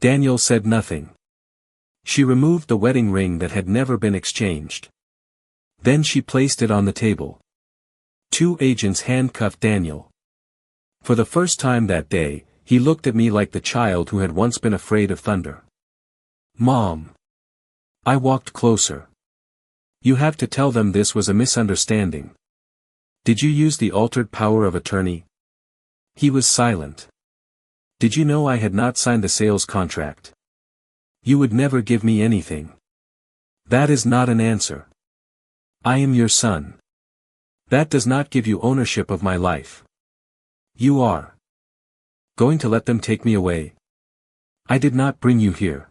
Daniel said nothing. She removed the wedding ring that had never been exchanged. Then she placed it on the table. 2 agents handcuffed Daniel. For the first time that day, he looked at me like the child who had once been afraid of thunder. Mom. I walked closer. You have to tell them this was a misunderstanding. Did you use the altered power of attorney? He was silent. Did you know I had not signed the sales contract? You would never give me anything. That is not an answer. I am your son. That does not give you ownership of my life. You are going to let them take me away. I did not bring you here.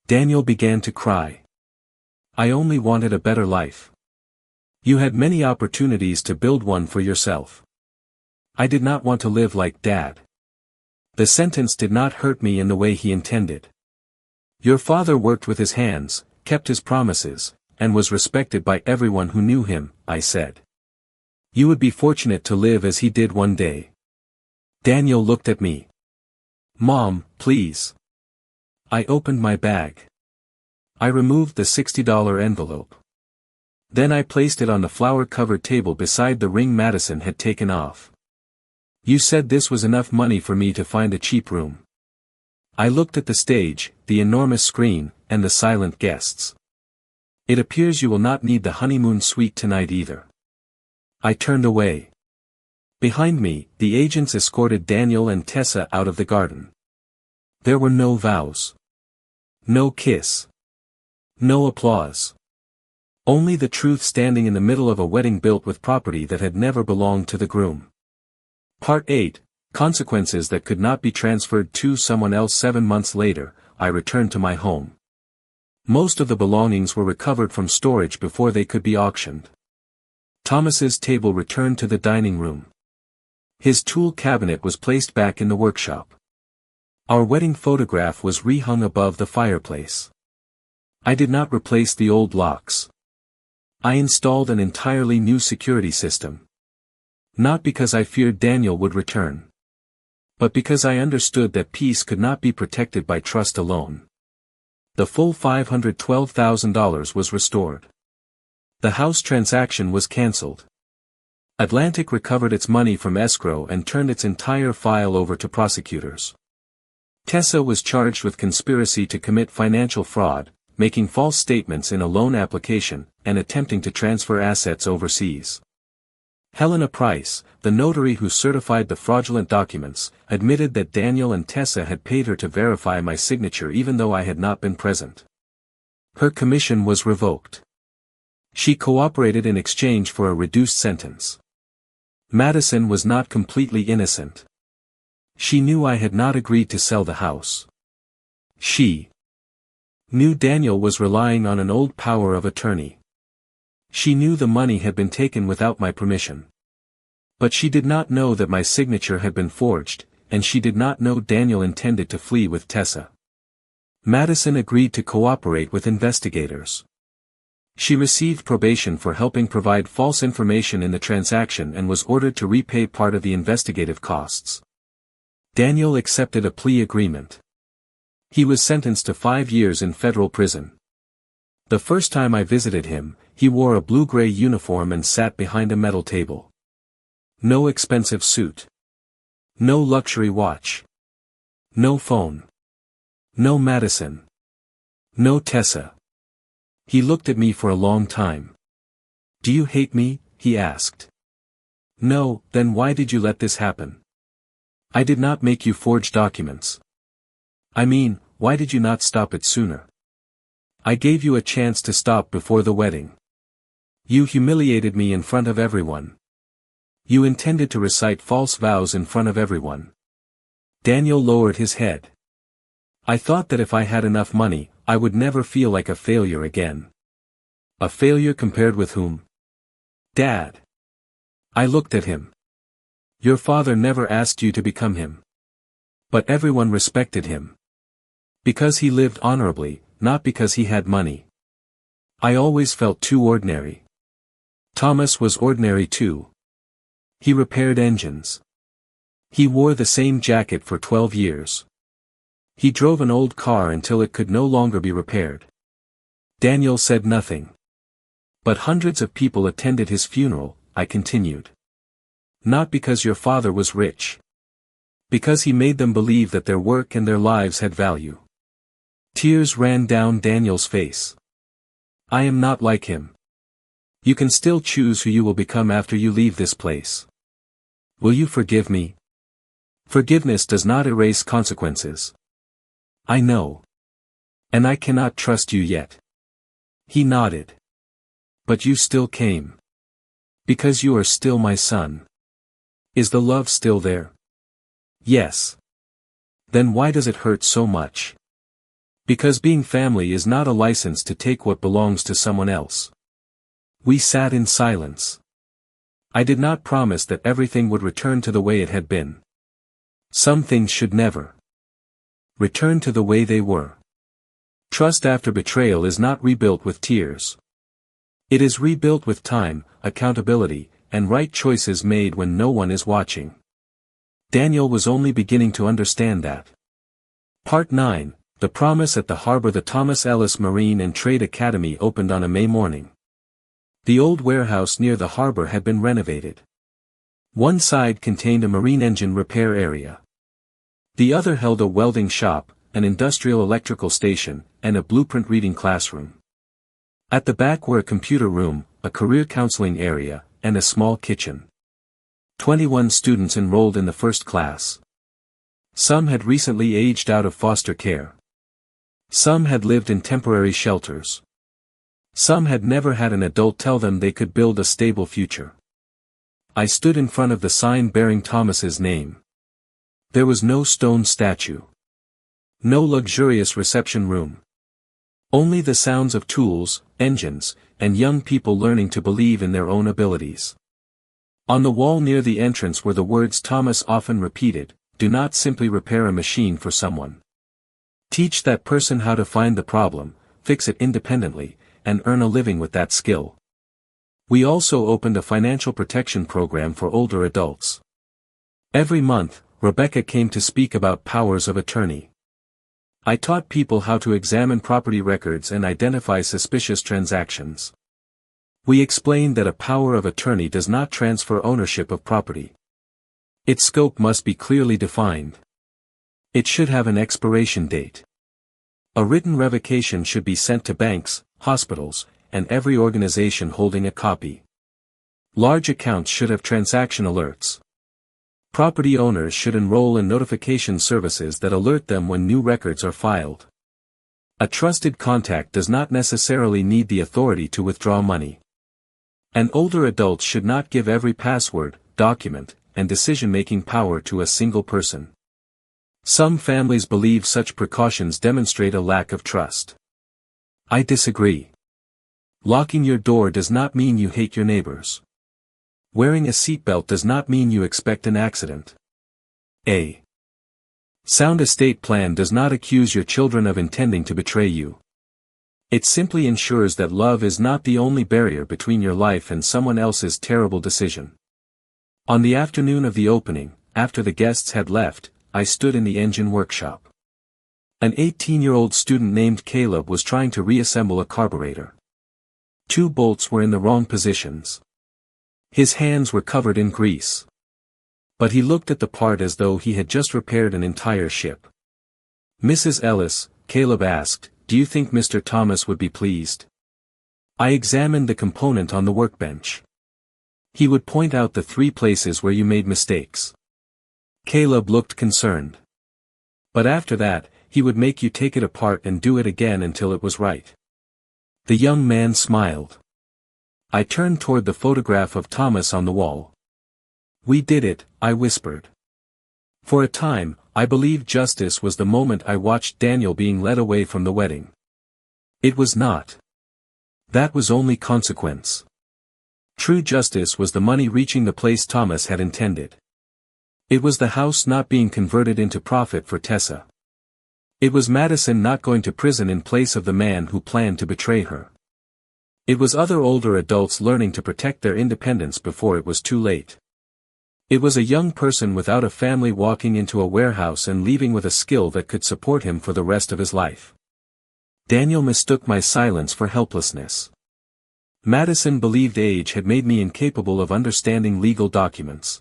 Daniel began to cry. I only wanted a better life. You had many opportunities to build one for yourself. I did not want to live like Dad. The sentence did not hurt me in the way he intended. Your father worked with his hands, kept his promises, and was respected by everyone who knew him, I said. You would be fortunate to live as he did one day. Daniel looked at me. Mom, please. I opened my bag. I removed the $60 envelope. Then I placed it on the flower-covered table beside the ring Madison had taken off. You said this was enough money for me to find a cheap room. I looked at the stage, the enormous screen, and the silent guests. It appears you will not need the honeymoon suite tonight either. I turned away. Behind me, the agents escorted Daniel and Tessa out of the garden. There were no vows. No kiss. No applause. Only the truth standing in the middle of a wedding built with property that had never belonged to the groom. Part 8, Consequences that could not be transferred to someone else. 7 months later, I returned to my home. Most of the belongings were recovered from storage before they could be auctioned. Thomas's table returned to the dining room. His tool cabinet was placed back in the workshop. Our wedding photograph was rehung above the fireplace. I did not replace the old locks. I installed an entirely new security system. Not because I feared Daniel would return, but because I understood that peace could not be protected by trust alone. The full $512,000 was restored. The house transaction was cancelled. Atlantic recovered its money from escrow and turned its entire file over to prosecutors. Tessa was charged with conspiracy to commit financial fraud, making false statements in a loan application, and attempting to transfer assets overseas. Helena Price, the notary who certified the fraudulent documents, admitted that Daniel and Tessa had paid her to verify my signature even though I had not been present. Her commission was revoked. She cooperated in exchange for a reduced sentence. Madison was not completely innocent. She knew I had not agreed to sell the house. She knew Daniel was relying on an old power of attorney. She knew the money had been taken without my permission. But she did not know that my signature had been forged, and she did not know Daniel intended to flee with Tessa. Madison agreed to cooperate with investigators. She received probation for helping provide false information in the transaction and was ordered to repay part of the investigative costs. Daniel accepted a plea agreement. He was sentenced to 5 years in federal prison. The first time I visited him, he wore a blue-gray uniform and sat behind a metal table. No expensive suit. No luxury watch. No phone. No Madison. No Tessa. He looked at me for a long time. "Do you hate me?" he asked. "No, then why did you let this happen? I did not make you forge documents. I mean, why did you not stop it sooner? I gave you a chance to stop before the wedding. You humiliated me in front of everyone. You intended to recite false vows in front of everyone." Daniel lowered his head. "I thought that if I had enough money, I would never feel like a failure again." "A failure compared with whom?" "Dad." I looked at him. "Your father never asked you to become him. But everyone respected him. Because he lived honorably, not because he had money. I always felt too ordinary." Thomas was ordinary too. He repaired engines. He wore the same jacket for 12 years. He drove an old car until it could no longer be repaired. Daniel said nothing. "But hundreds of people attended his funeral," I continued. "Not because your father was rich. Because he made them believe that their work and their lives had value." Tears ran down Daniel's face. "I am not like him. You can still choose who you will become after you leave this place. Will you forgive me? Forgiveness does not erase consequences." "I know. And I cannot trust you yet." He nodded. "But you still came. Because you are still my son. Is the love still there?" "Yes." "Then why does it hurt so much?" "Because being family is not a license to take what belongs to someone else." We sat in silence. I did not promise that everything would return to the way it had been. Some things should never return to the way they were. Trust after betrayal is not rebuilt with tears. It is rebuilt with time, accountability, and right choices made when no one is watching. Daniel was only beginning to understand that. Part 9, The Promise at the Harbor. The Thomas Ellis Marine and Trade Academy opened on a May morning. The old warehouse near the harbor had been renovated. One side contained a marine engine repair area. The other held a welding shop, an industrial electrical station, and a blueprint reading classroom. At the back were a computer room, a career counseling area, and a small kitchen. 21 students enrolled in the first class. Some had recently aged out of foster care. Some had lived in temporary shelters. Some had never had an adult tell them they could build a stable future. I stood in front of the sign bearing Thomas's name. There was no stone statue. No luxurious reception room. Only the sounds of tools, engines, and young people learning to believe in their own abilities. On the wall near the entrance were the words Thomas often repeated: "Do not simply repair a machine for someone. Teach that person how to find the problem, fix it independently, and earn a living with that skill." We also opened a financial protection program for older adults. Every month, Rebecca came to speak about powers of attorney. I taught people how to examine property records and identify suspicious transactions. We explained that a power of attorney does not transfer ownership of property. Its scope must be clearly defined. It should have an expiration date. A written revocation should be sent to banks, hospitals, and every organization holding a copy. Large accounts should have transaction alerts. Property owners should enroll in notification services that alert them when new records are filed. A trusted contact does not necessarily need the authority to withdraw money. And older adults should not give every password, document, and decision-making power to a single person. Some families believe such precautions demonstrate a lack of trust. I disagree. Locking your door does not mean you hate your neighbors. Wearing a seatbelt does not mean you expect an accident. A sound estate plan does not accuse your children of intending to betray you. It simply ensures that love is not the only barrier between your life and someone else's terrible decision. On the afternoon of the opening, after the guests had left, I stood in the engine workshop. An 18-year-old student named Caleb was trying to reassemble a carburetor. 2 bolts were in the wrong positions. His hands were covered in grease. But he looked at the part as though he had just repaired an entire ship. "Mrs. Ellis," Caleb asked, "do you think Mr. Thomas would be pleased?" I examined the component on the workbench. He would point out the 3 places where you made mistakes. Caleb looked concerned. But after that, he would make you take it apart and do it again until it was right. The young man smiled. I turned toward the photograph of Thomas on the wall. "We did it," I whispered. For a time, I believed justice was the moment I watched Daniel being led away from the wedding. It was not. That was only consequence. True justice was the money reaching the place Thomas had intended. It was the house not being converted into profit for Tessa. It was Madison not going to prison in place of the man who planned to betray her. It was other older adults learning to protect their independence before it was too late. It was a young person without a family walking into a warehouse and leaving with a skill that could support him for the rest of his life. Daniel mistook my silence for helplessness. Madison believed age had made me incapable of understanding legal documents.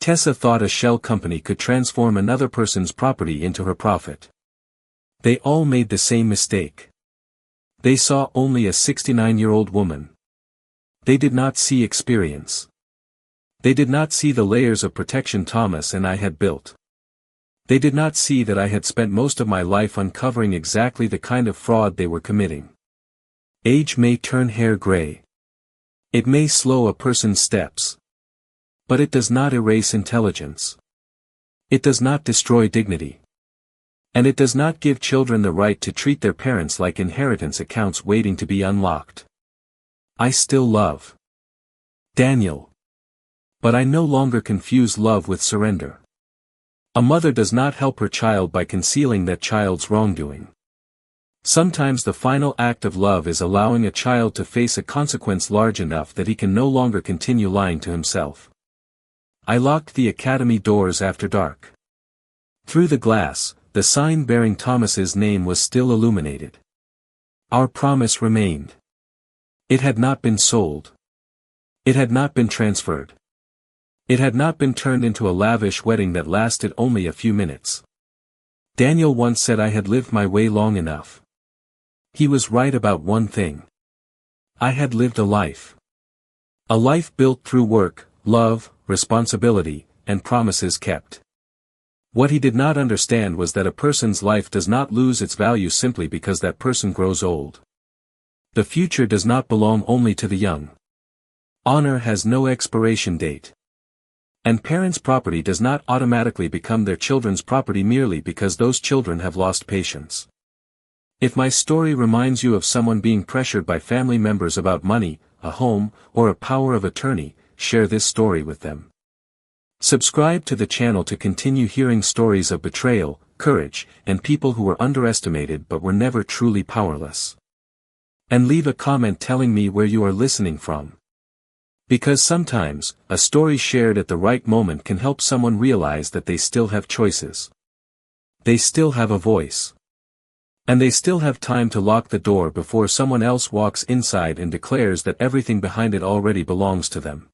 Tessa thought a shell company could transform another person's property into her profit. They all made the same mistake. They saw only a 69-year-old woman. They did not see experience. They did not see the layers of protection Thomas and I had built. They did not see that I had spent most of my life uncovering exactly the kind of fraud they were committing. Age may turn hair gray. It may slow a person's steps. But it does not erase intelligence. It does not destroy dignity. And it does not give children the right to treat their parents like inheritance accounts waiting to be unlocked. I still love Daniel. But I no longer confuse love with surrender. A mother does not help her child by concealing that child's wrongdoing. Sometimes the final act of love is allowing a child to face a consequence large enough that he can no longer continue lying to himself. I locked the academy doors after dark. Through the glass, the sign bearing Thomas's name was still illuminated. Our promise remained. It had not been sold. It had not been transferred. It had not been turned into a lavish wedding that lasted only a few minutes. Daniel once said I had lived my way long enough. He was right about one thing. I had lived a life. A life built through work, love, responsibility, and promises kept. What he did not understand was that a person's life does not lose its value simply because that person grows old. The future does not belong only to the young. Honor has no expiration date. And parents' property does not automatically become their children's property merely because those children have lost patience. If my story reminds you of someone being pressured by family members about money, a home, or a power of attorney, share this story with them. Subscribe to the channel to continue hearing stories of betrayal, courage, and people who were underestimated but were never truly powerless. And leave a comment telling me where you are listening from. Because sometimes, a story shared at the right moment can help someone realize that they still have choices. They still have a voice. And they still have time to lock the door before someone else walks inside and declares that everything behind it already belongs to them.